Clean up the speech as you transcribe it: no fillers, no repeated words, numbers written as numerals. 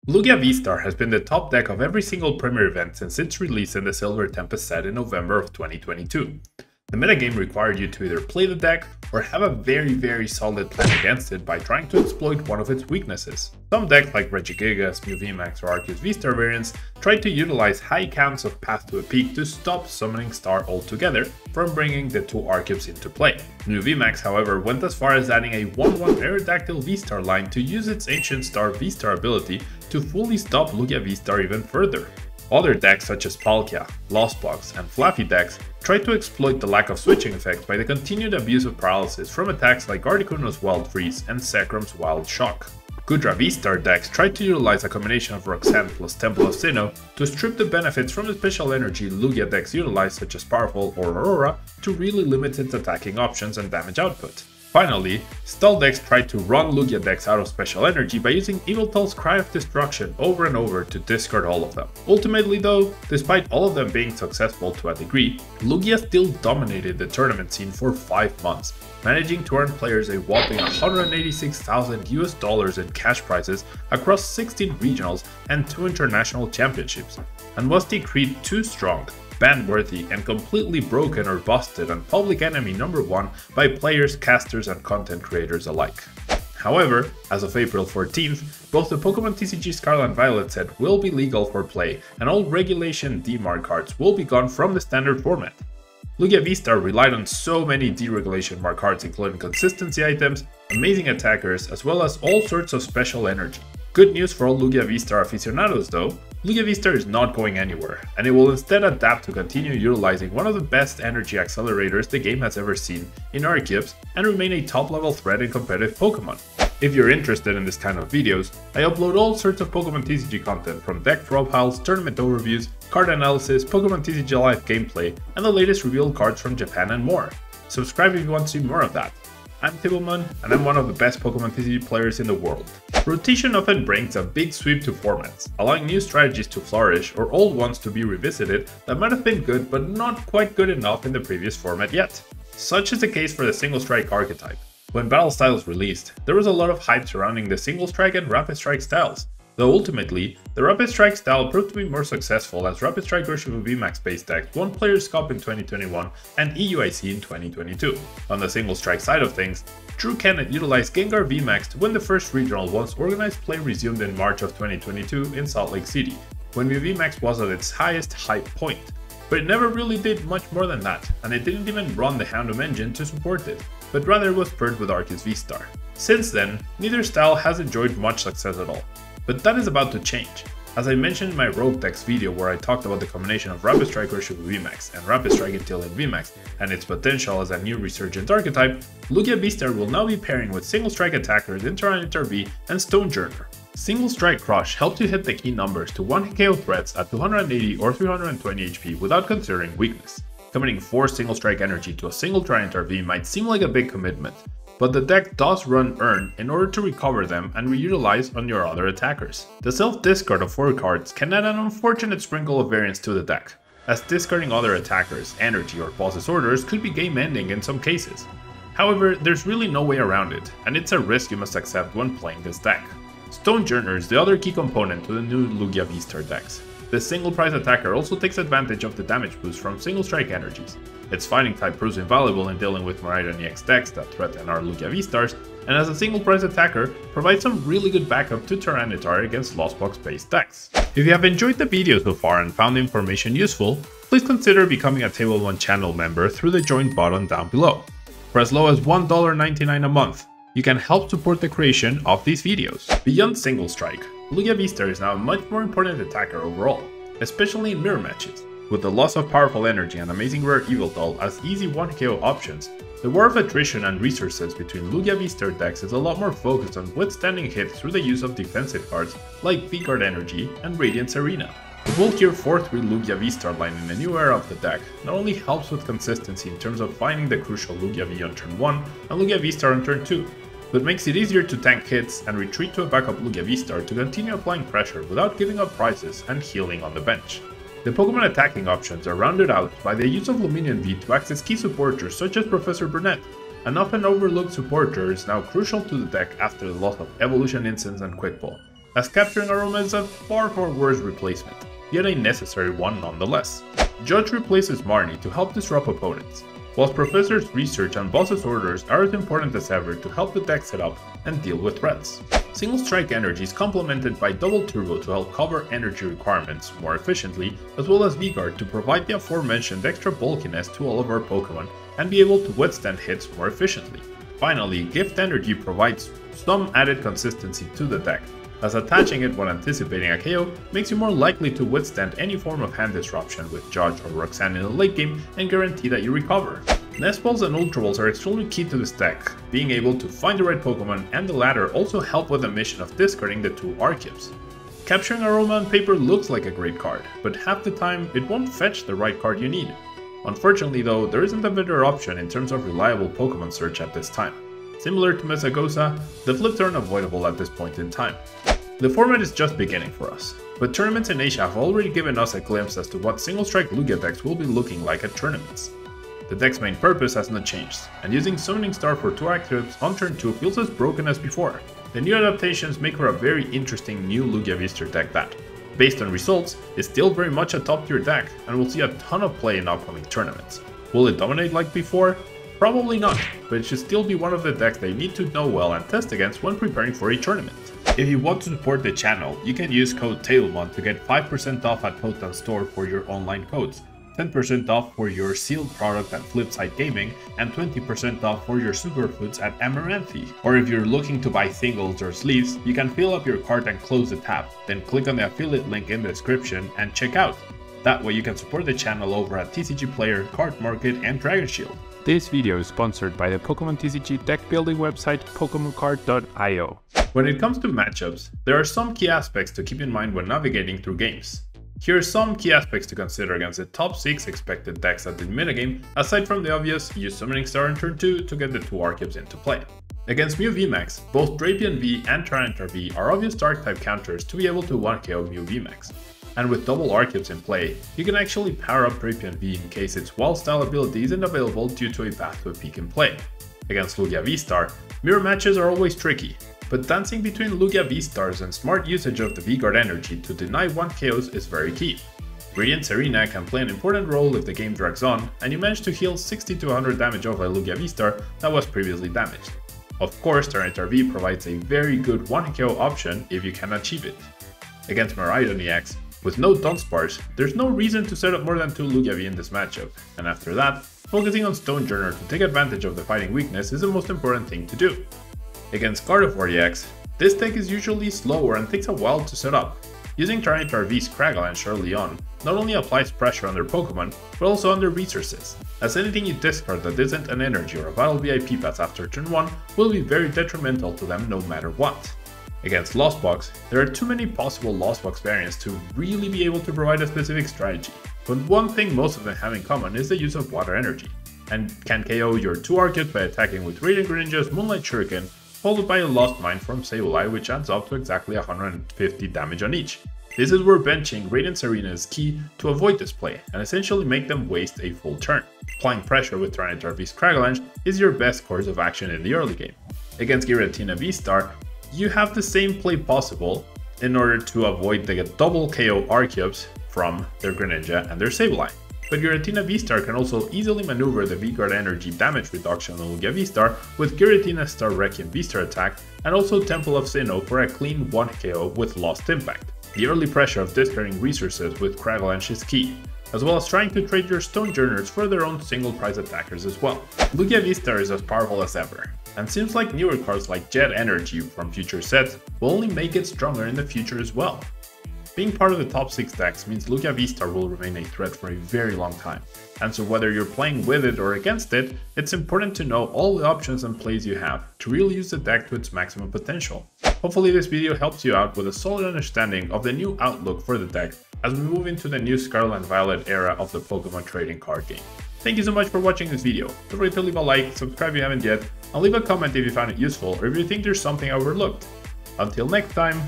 LUGIA VSTAR has been the top deck of every single Premier event since its release in the Silver Tempest set in November of 2022. The metagame required you to either play the deck or have a very solid plan against it by trying to exploit one of its weaknesses. Some decks like Regigigas, VMAX or LUGIA VSTAR variants tried to utilize high counts of Path to a Peak to stop Summoning Star altogether from bringing the two Archetypes into play. VMAX, however, went as far as adding a 1/1 Aerodactyl VSTAR line to use its Ancient Star VSTAR ability to fully stop LUGIA VSTAR even further. Other decks such as Palkia, Lost Box, and Fluffy decks tried to exploit the lack of switching effects by the continued abuse of paralysis from attacks like Articuno's Wild Freeze and Sekrum's Wild Shock. Gudra VSTAR decks tried to utilize a combination of Roxanne plus Temple of Sinnoh to strip the benefits from the special energy Lugia decks utilize such as Powerful or Aurora to really limit its attacking options and damage output. Finally, Stall decks tried to run Lugia decks out of special energy by using Yveltal's Cry of Destruction over and over to discard all of them. Ultimately though, despite all of them being successful to a degree, Lugia still dominated the tournament scene for 5 months, managing to earn players a whopping $186,000 in cash prizes across 16 regionals and 2 international championships, and was decreed too strong, ban-worthy, and completely broken or busted and public enemy #1 by players, casters, and content creators alike. However, as of April 14th, both the Pokemon TCG Scarlet and Violet set will be legal for play, and all Regulation DMAR cards will be gone from the standard format. LUGIA VSTAR relied on so many deregulation mark cards including consistency items, amazing attackers, as well as all sorts of special energy. Good news for all LUGIA VSTAR aficionados though, LUGIA VSTAR is not going anywhere, and it will instead adapt to continue utilizing one of the best energy accelerators the game has ever seen in Archetypes and remain a top level threat in competitive Pokemon. If you're interested in this kind of videos, I upload all sorts of Pokemon TCG content from deck profiles, tournament overviews, card analysis, Pokemon TCG Live gameplay, and the latest revealed cards from Japan and more. Subscribe if you want to see more of that. I'm Tablemon, and I'm one of the best Pokemon TCG players in the world. Rotation often brings a big sweep to formats, allowing new strategies to flourish or old ones to be revisited that might have been good but not quite good enough in the previous format yet. Such is the case for the Single Strike archetype. When Battle Styles released, there was a lot of hype surrounding the Single Strike and Rapid Strike styles, though ultimately, the Rapid Strike style proved to be more successful as Rapid Strike Urshifu VMAX based decks won Players' Cup in 2021 and EUIC in 2022. On the Single Strike side of things, Drew Kennett utilized Gengar VMAX to win the first regional once organized play resumed in March of 2022 in Salt Lake City, when VMAX was at its highest hype point. But it never really did much more than that, and it didn't even run the Houndoom engine to support it, but rather was paired with Arceus VSTAR. Since then, neither style has enjoyed much success at all. But that is about to change. As I mentioned in my Rogue Decks video where I talked about the combination of Rapid Strike Urshifu VMAX and Rapid Strike Intillion VMAX and its potential as a new resurgent archetype, LUGIA VSTAR will now be pairing with Single Strike attackers Tyranitar V and Stonejourner. Single Strike Crush helps you hit the key numbers to 1 KO threats at 280 or 320 HP without considering weakness. Committing 4 Single Strike energy to a single Tyranitar V might seem like a big commitment, but the deck does run Earn in order to recover them and reutilize on your other attackers. The self-discard of 4 cards can add an unfortunate sprinkle of variance to the deck, as discarding other attackers, energy, or boss's orders could be game-ending in some cases. However, there's really no way around it, and it's a risk you must accept when playing this deck. Stonejourner is the other key component to the new LUGIA VSTAR decks. The single price attacker also takes advantage of the damage boost from Single Strike energies. Its fighting type proves invaluable in dealing with Miraidon EX decks that threaten our LUGIA VSTARs, and as a single price attacker, provides some really good backup to Tyranitar against Lost Box based decks. If you have enjoyed the video so far and found the information useful, please consider becoming a Tablemon channel member through the join button down below. For as low as $1.99 a month, you can help support the creation of these videos. Beyond Single Strike, LUGIA VSTAR is now a much more important attacker overall, especially in mirror matches. With the loss of powerful energy and amazing rare Yveltal as easy 1 KO options, the war of attrition and resources between LUGIA VSTAR decks is a lot more focused on withstanding hits through the use of defensive cards like V-Guard Energy and Radiance Arena. The bulkier 4/3 LUGIA VSTAR line in the new era of the deck not only helps with consistency in terms of finding the crucial LUGIA V on turn 1 and LUGIA VSTAR on turn 2, but makes it easier to tank hits and retreat to a backup LUGIA VSTAR to continue applying pressure without giving up prizes and healing on the bench. The Pokemon attacking options are rounded out by the use of Luminion V to access key supporters such as Professor Burnett. An often overlooked supporter is now crucial to the deck after the loss of Evolution Incense and Quick Ball, as capturing Aroma is a far worse replacement, yet a necessary one nonetheless. Judge replaces Marnie to help disrupt opponents, whilst Professor's research and Boss's orders are as important as ever to help the deck set up and deal with threats. Single Strike Energy is complemented by Double Turbo to help cover energy requirements more efficiently, as well as V-Guard to provide the aforementioned extra bulkiness to all of our Pokemon and be able to withstand hits more efficiently. Finally, Gift Energy provides some added consistency to the deck, as attaching it when anticipating a KO makes you more likely to withstand any form of hand disruption with Judge or Roxanne in the late game and guarantee that you recover. Nest Balls and Ultra Balls are extremely key to this deck. Being able to find the right Pokemon and the latter also help with the mission of discarding the 2 Archeops. Capturing Aroma on paper looks like a great card, but half the time it won't fetch the right card you need. Unfortunately though, there isn't a better option in terms of reliable Pokemon search at this time. Similar to Mesagosa, the flips are unavoidable at this point in time. The format is just beginning for us, but tournaments in Asia have already given us a glimpse as to what Single Strike Lugia decks will be looking like at tournaments. The deck's main purpose has not changed, and using Summoning Star for 2 Archeops on turn 2 feels as broken as before. The new adaptations make for a very interesting new Lugia VSTAR deck that, based on results, is still very much a top tier deck and will see a ton of play in upcoming tournaments. Will it dominate like before? Probably not, but it should still be one of the decks they need to know well and test against when preparing for a tournament. If you want to support the channel, you can use code Tablemon to get 5% off at Potan Store for your online codes, 10% off for your sealed product at Flipside Gaming, and 20% off for your superfoods at Amaranthi. Or if you're looking to buy singles or sleeves, you can fill up your cart and close the tab, then click on the affiliate link in the description and check out. That way you can support the channel over at TCG Player, Card Market, and Dragon Shield. This video is sponsored by the Pokemon TCG deck building website PokemonCard.io. When it comes to matchups, there are some key aspects to keep in mind when navigating through games. Here are some key aspects to consider against the top 6 expected decks at the metagame, aside from the obvious, use Summoning Star in turn 2 to get the 2 Archeops into play. Against Mew VMAX, both Drapion V and Tyranitar V are obvious Dark type counters to be able to 1KO Mew VMAX. And with double Archeops in play, you can actually power up Drapion V in case its Wild Style ability isn't available due to a path to a peak in play. Against Lugia VSTAR, mirror matches are always tricky, but dancing between Lugia VSTARs and smart usage of the V-Guard energy to deny 1 KOs is very key. Radiant Serena can play an important role if the game drags on, and you manage to heal 60 to 100 damage off a Lugia VSTAR that was previously damaged. Of course, Tyranitar V provides a very good 1 KO option if you can achieve it. Against Miraidon EX, with no Dunsparce, there's no reason to set up more than 2 Lugia V in this matchup, and after that, focusing on Stonejourner to take advantage of the fighting weakness is the most important thing to do. Against Gardevoir EX, this deck is usually slower and takes a while to set up. Using Tyranitar V's Cragalanche early on not only applies pressure on their Pokemon, but also on their resources, as anything you discard that isn't an energy or a battle VIP pass after turn 1 will be very detrimental to them no matter what. Against Lost Box, there are too many possible Lost Box variants to really be able to provide a specific strategy, but one thing most of them have in common is the use of water energy, and can KO your 2 Archeops by attacking with Radiant Greninja's Moonlight Shuriken, followed by a Lost Mine from Sableye which adds up to exactly 150 damage on each. This is where benching Radiant Serena is key to avoid this play, and essentially make them waste a full turn. Applying pressure with Tyranitar V's Cragalanche is your best course of action in the early game. Against Giratina VSTAR, you have the same play possible in order to avoid the double KO Archeops from their Greninja and their Sableye. But Giratina VSTAR can also easily maneuver the V-Guard energy damage reduction on Lugia VSTAR with Giratina Star Requiem VSTAR attack and also Temple of Sinnoh for a clean 1 KO with Lost Impact. The early pressure of discarding resources with Cragalanche is key, as well as trying to trade your Stonejourners for their own single price attackers as well. Lugia VSTAR is as powerful as ever, and seems like newer cards like Jet Energy from future sets will only make it stronger in the future as well. Being part of the top 6 decks means Lugia VSTAR will remain a threat for a very long time, and so whether you're playing with it or against it, it's important to know all the options and plays you have to really use the deck to its maximum potential. Hopefully this video helps you out with a solid understanding of the new outlook for the deck as we move into the new Scarlet and Violet era of the Pokemon trading card game. Thank you so much for watching this video. Don't forget to leave a like, subscribe if you haven't yet, and leave a comment if you found it useful or if you think there's something I overlooked. Until next time!